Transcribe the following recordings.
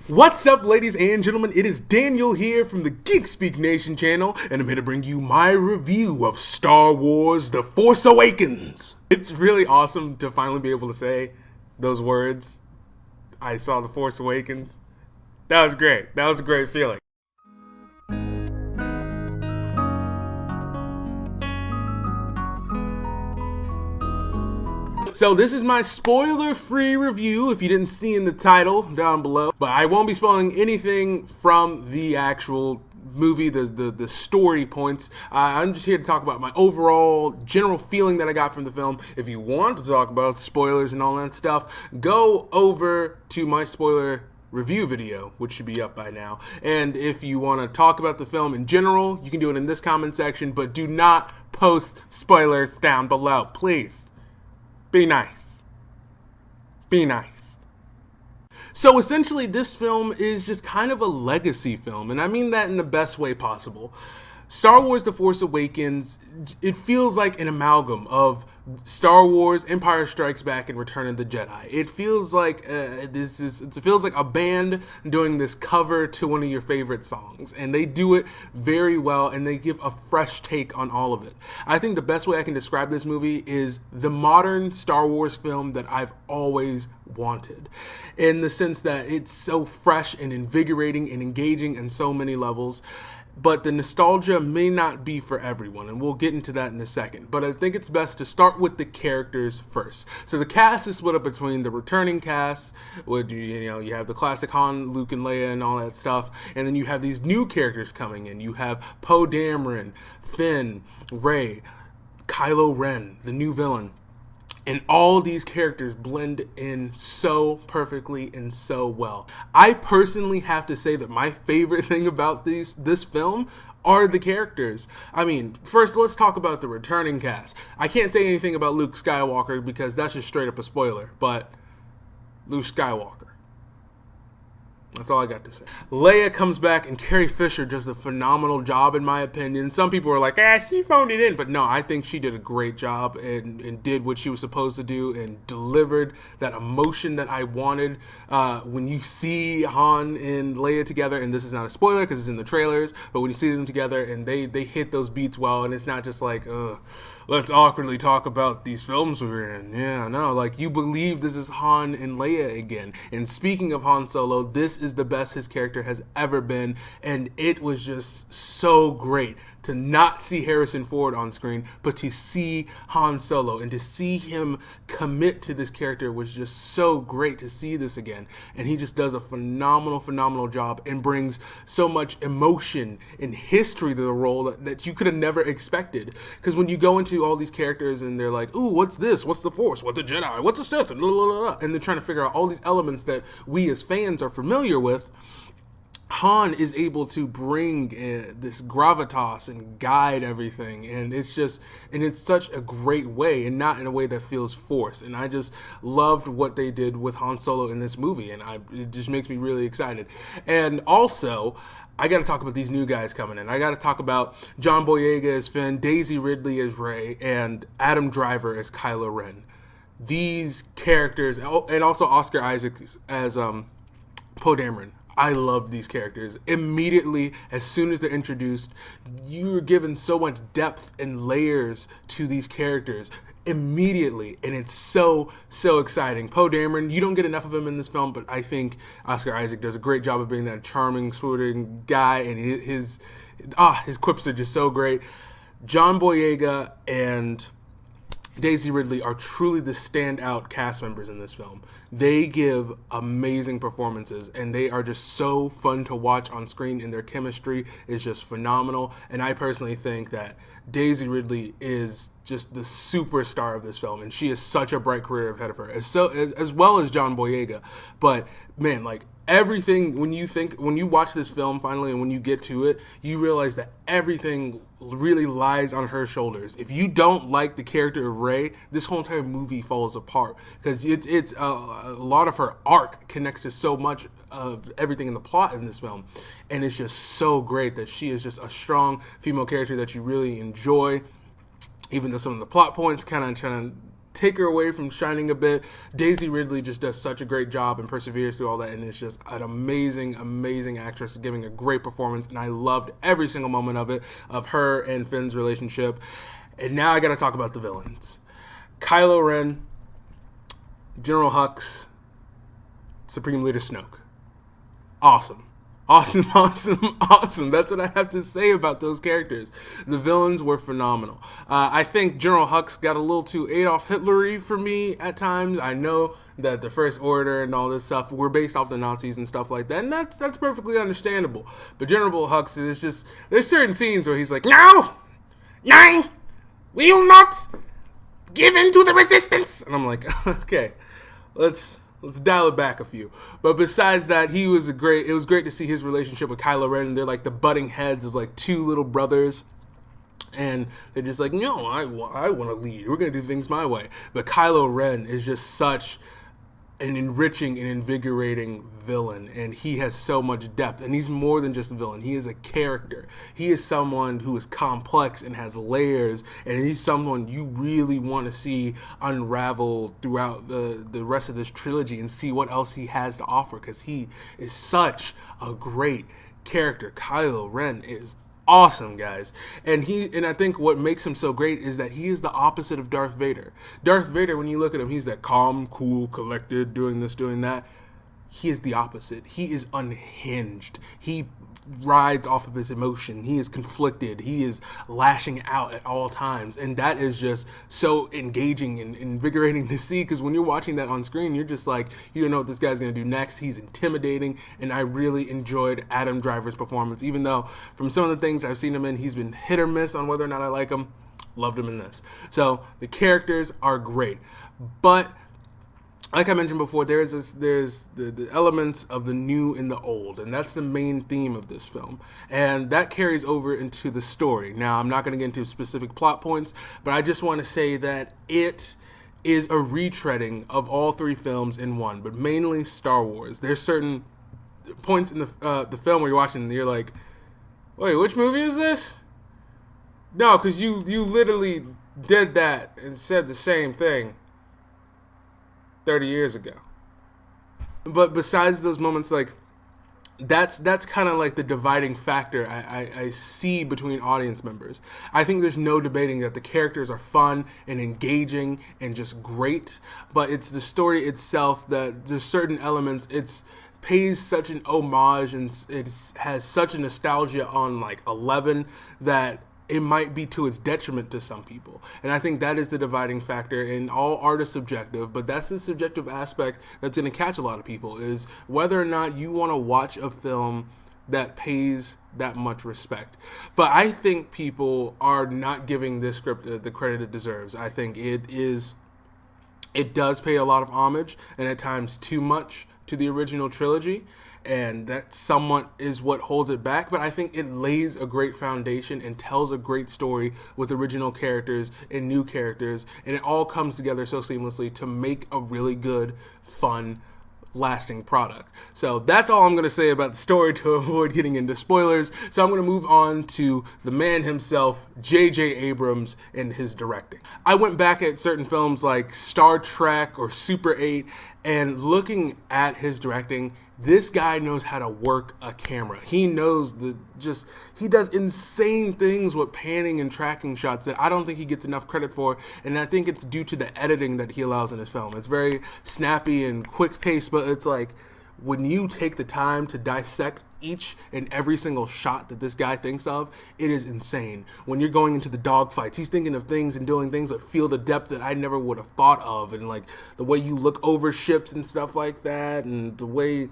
What's up, ladies and gentlemen? It is Daniel here from the Geek Speak Nation channel, and I'm here to bring you my review of Star Wars The Force Awakens. It's really awesome to finally be able to say those words. I saw The Force Awakens. That was great. That was a great feeling. So this is my spoiler-free review, if you didn't see in the title down below. But I won't be spoiling anything from the actual movie, the story points. I'm just here to talk about my overall general feeling that I got from the film. If you want to talk about spoilers and all that stuff, go over to my spoiler review video, which should be up by now. And if you want to talk about the film in general, you can do it in this comment section, but do not post spoilers down below, please. Be nice. Be nice. So essentially, this film is just kind of a legacy film, and I mean that in the best way possible. Star Wars The Force Awakens, it feels like an amalgam of Star Wars, Empire Strikes Back, and Return of the Jedi. It feels like it feels like a band doing this cover to one of your favorite songs, and they do it very well, and they give a fresh take on all of it. I think the best way I can describe this movie is the modern Star Wars film that I've always wanted, in the sense that it's so fresh and invigorating and engaging in so many levels. But the nostalgia may not be for everyone, and we'll get into that in a second. But I think it's best to start with the characters first. So the cast is split up between the returning cast, with you have the classic Han, Luke, and Leia, and all that stuff, and then you have these new characters coming in. You have Poe Dameron, Finn, Rey, Kylo Ren, the new villain. And all these characters blend in so perfectly and so well. I personally have to say that my favorite thing about this film are the characters. I mean, first let's talk about the returning cast. I can't say anything about Luke Skywalker because that's just straight up a spoiler, but Luke Skywalker. That's all I got to say. Leia comes back, and Carrie Fisher does a phenomenal job, in my opinion. Some people are like, she phoned it in. But no, I think she did a great job and did what she was supposed to do and delivered that emotion that I wanted. When you see Han and Leia together, and this is not a spoiler because it's in the trailers, but when you see them together and they hit those beats well, and it's not just like, let's awkwardly talk about these films we're in. Yeah, no, like you believe this is Han and Leia again. And speaking of Han Solo, this is the best his character has ever been, and it was just so great to not see Harrison Ford on screen, but to see Han Solo and to see him commit to this character was just so great to see this again. And he just does a phenomenal job and brings so much emotion and history to the role that you could have never expected. Because when you go into all these characters and they're like, ooh, what's this? What's the Force? What's the Jedi? What's the Sith? And they're trying to figure out all these elements that we as fans are familiar with. Han is able to bring this gravitas and guide everything, and it's such a great way, and not in a way that feels forced. And I just loved what they did with Han Solo in this movie, and it just makes me really excited. And also, I got to talk about these new guys coming in. I got to talk about John Boyega as Finn, Daisy Ridley as Rey, and Adam Driver as Kylo Ren. These characters, and also Oscar Isaac as Poe Dameron. I love these characters. Immediately, as soon as they're introduced, you're given so much depth and layers to these characters immediately, and it's so exciting. Poe Dameron, you don't get enough of him in this film, but I think Oscar Isaac does a great job of being that charming, swooping guy, and his quips are just so great. John Boyega and Daisy Ridley are truly the standout cast members in this film. They give amazing performances, and they are just so fun to watch on screen, and their chemistry is just phenomenal. And I personally think that Daisy Ridley is just the superstar of this film, and she has such a bright career ahead of her, as well as John Boyega. But man, like everything, when you watch this film finally and when you get to it, you realize that everything really lies on her shoulders. If you don't like the character of Rey, this whole entire movie falls apart, because it's a lot of her arc connects to so much of everything in the plot in this film, and it's just so great that she is just a strong female character that you really enjoy, even though some of the plot points kind of take her away from shining a bit. Daisy Ridley just does such a great job and perseveres through all that, and is just an amazing, amazing actress giving a great performance, and I loved every single moment of it, of her and Finn's relationship. And now I gotta talk about the villains. Kylo Ren, General Hux, Supreme Leader Snoke. Awesome. Awesome, awesome, awesome. That's what I have to say about those characters. The villains were phenomenal. I think General Hux got a little too Adolf Hitler-y for me at times. I know that the First Order and all this stuff were based off the Nazis and stuff like that, and that's perfectly understandable. But General Hux is just, there's certain scenes where he's like, "No! No! We will not give in to the resistance!" And I'm like, okay, let's dial it back a few. But besides that, it was great to see his relationship with Kylo Ren. They're like the butting heads of like two little brothers. And they're just like, no, I want to lead. We're going to do things my way. But Kylo Ren is just such an enriching and invigorating villain, and he has so much depth, and he's more than just a villain. He is a character. He is someone who is complex and has layers, and he's someone you really want to see unravel throughout the rest of this trilogy and see what else he has to offer, because he is such a great character. Kylo Ren is awesome, guys. And I think what makes him so great is that he is the opposite of Darth Vader. Darth Vader, when you look at him, he's that calm, cool, collected, doing this, doing that. He is the opposite. He is unhinged. He rides off of his emotion. He is conflicted. He is lashing out at all times. And that is just so engaging and invigorating to see, because when you're watching that on screen, you're just like, you don't know what this guy's going to do next. He's intimidating, and I really enjoyed Adam Driver's performance, even though from some of the things I've seen him in, he's been hit or miss on whether or not I like him. Loved him in this. So the characters are great. But like I mentioned before, there's the elements of the new and the old, and that's the main theme of this film, and that carries over into the story. Now, I'm not going to get into specific plot points, but I just want to say that it is a retreading of all three films in one, but mainly Star Wars. There's certain points in the film where you're watching and you're like, wait, which movie is this? No, because you literally did that and said the same thing 30 years ago. But besides those moments, like, that's kind of like the dividing factor I see between audience members. I think there's no debating that the characters are fun and engaging and just great, but it's the story itself that there's certain elements, it's pays such an homage and it has such a nostalgia on like 11 that it might be to its detriment to some people. And I think that is the dividing factor, and all art is subjective, but that's the subjective aspect that's going to catch a lot of people, is whether or not you want to watch a film that pays that much respect. But I think people are not giving this script the credit it deserves. I think it does pay a lot of homage, and at times too much, to the original trilogy, and that somewhat is what holds it back. But I think it lays a great foundation and tells a great story with original characters and new characters, and it all comes together so seamlessly to make a really good, fun, lasting product. So that's all I'm going to say about the story to avoid getting into spoilers. So I'm going to move on to the man himself, J.J. Abrams, and his directing. I went back at certain films like Star Trek or Super 8, and looking at his directing, this guy knows how to work a camera. He knows he does insane things with panning and tracking shots that I don't think he gets enough credit for, and I think it's due to the editing that he allows in his film. It's very snappy and quick paced, but it's like, when you take the time to dissect each and every single shot that this guy thinks of, it is insane. When you're going into the dogfights, he's thinking of things and doing things that feel the depth that I never would have thought of, and like the way you look over ships and stuff like that, and the way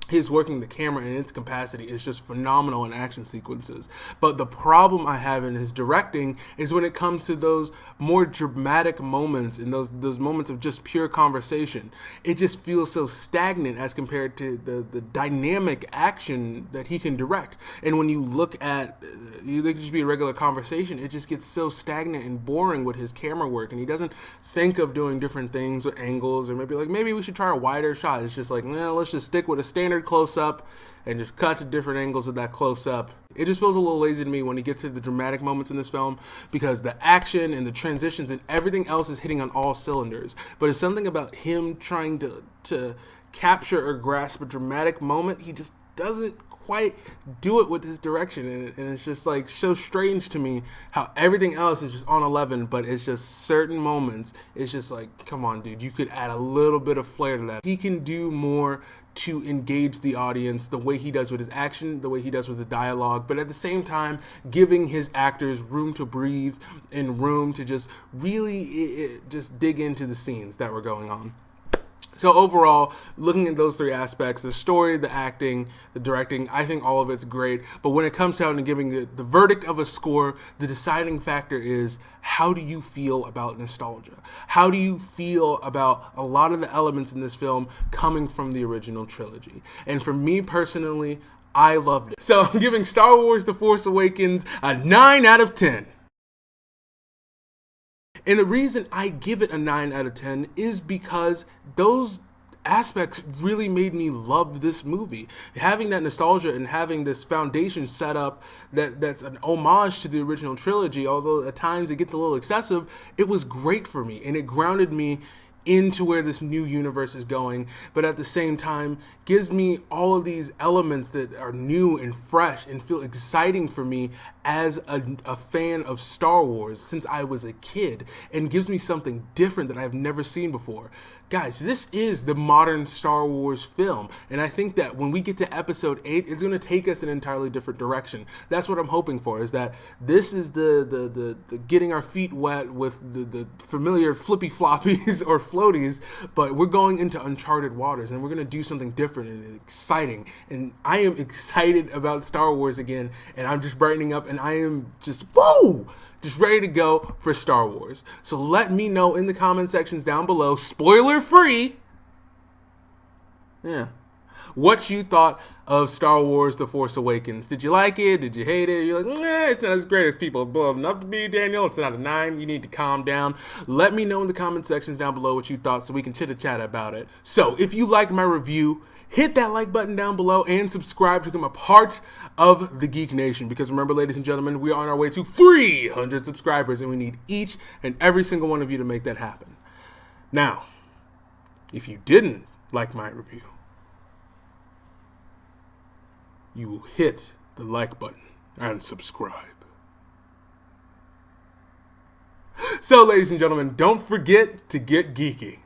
he's working the camera in its capacity is just phenomenal in action sequences. But the problem I have in his directing is when it comes to those more dramatic moments and those moments of just pure conversation, it just feels so stagnant as compared to the dynamic action that he can direct. And when you look at, you think it should be a regular conversation, it just gets so stagnant and boring with his camera work, and he doesn't think of doing different things with angles, or maybe we should try a wider shot. It's just like, let's just stick with a standard very close up and just cut to different angles of that close up. It just feels a little lazy to me when you get to the dramatic moments in this film, because the action and the transitions and everything else is hitting on all cylinders. But it's something about him trying to capture or grasp a dramatic moment. He just doesn't quite do it with his direction, and it's just like so strange to me how everything else is just on 11, but it's just certain moments, it's just like, come on dude, you could add a little bit of flair to that. He can do more to engage the audience the way he does with his action, the way he does with the dialogue, but at the same time giving his actors room to breathe and room to just really just dig into the scenes that were going on. So overall, looking at those three aspects, the story, the acting, the directing, I think all of it's great. But when it comes down to giving the verdict of a score, the deciding factor is, how do you feel about nostalgia? How do you feel about a lot of the elements in this film coming from the original trilogy? And for me personally, I loved it. So I'm giving Star Wars The Force Awakens a 9 out of 10. And the reason I give it a 9 out of 10 is because those aspects really made me love this movie. Having that nostalgia and having this foundation set up that's an homage to the original trilogy, although at times it gets a little excessive, it was great for me, and it grounded me into where this new universe is going, but at the same time gives me all of these elements that are new and fresh and feel exciting for me as a fan of Star Wars since I was a kid, and gives me something different that I've never seen before. Guys, this is the modern Star Wars film, and I think that when we get to episode 8, it's going to take us in an entirely different direction. That's what I'm hoping for, is that this is the getting our feet wet with the familiar flippy floppies or floaties, but we're going into uncharted waters, and we're going to do something different and exciting. And I am excited about Star Wars again, and I'm just brightening up, and I am just, whoa! Just ready to go for Star Wars. So let me know in the comment sections down below, spoiler free, what you thought of Star Wars The Force Awakens. Did you like it? Did you hate it? You're like, it's not as great as people blowing up to be, Daniel. It's not a 9. You need to calm down. Let me know in the comment sections down below what you thought so we can chit-a-chat about it. So if you liked my review, hit that like button down below and subscribe to become a part of the Geek Nation. Because remember, ladies and gentlemen, we are on our way to 300 subscribers, and we need each and every single one of you to make that happen. Now, if you didn't like my review, you will hit the like button and subscribe. So, ladies and gentlemen, don't forget to get geeky.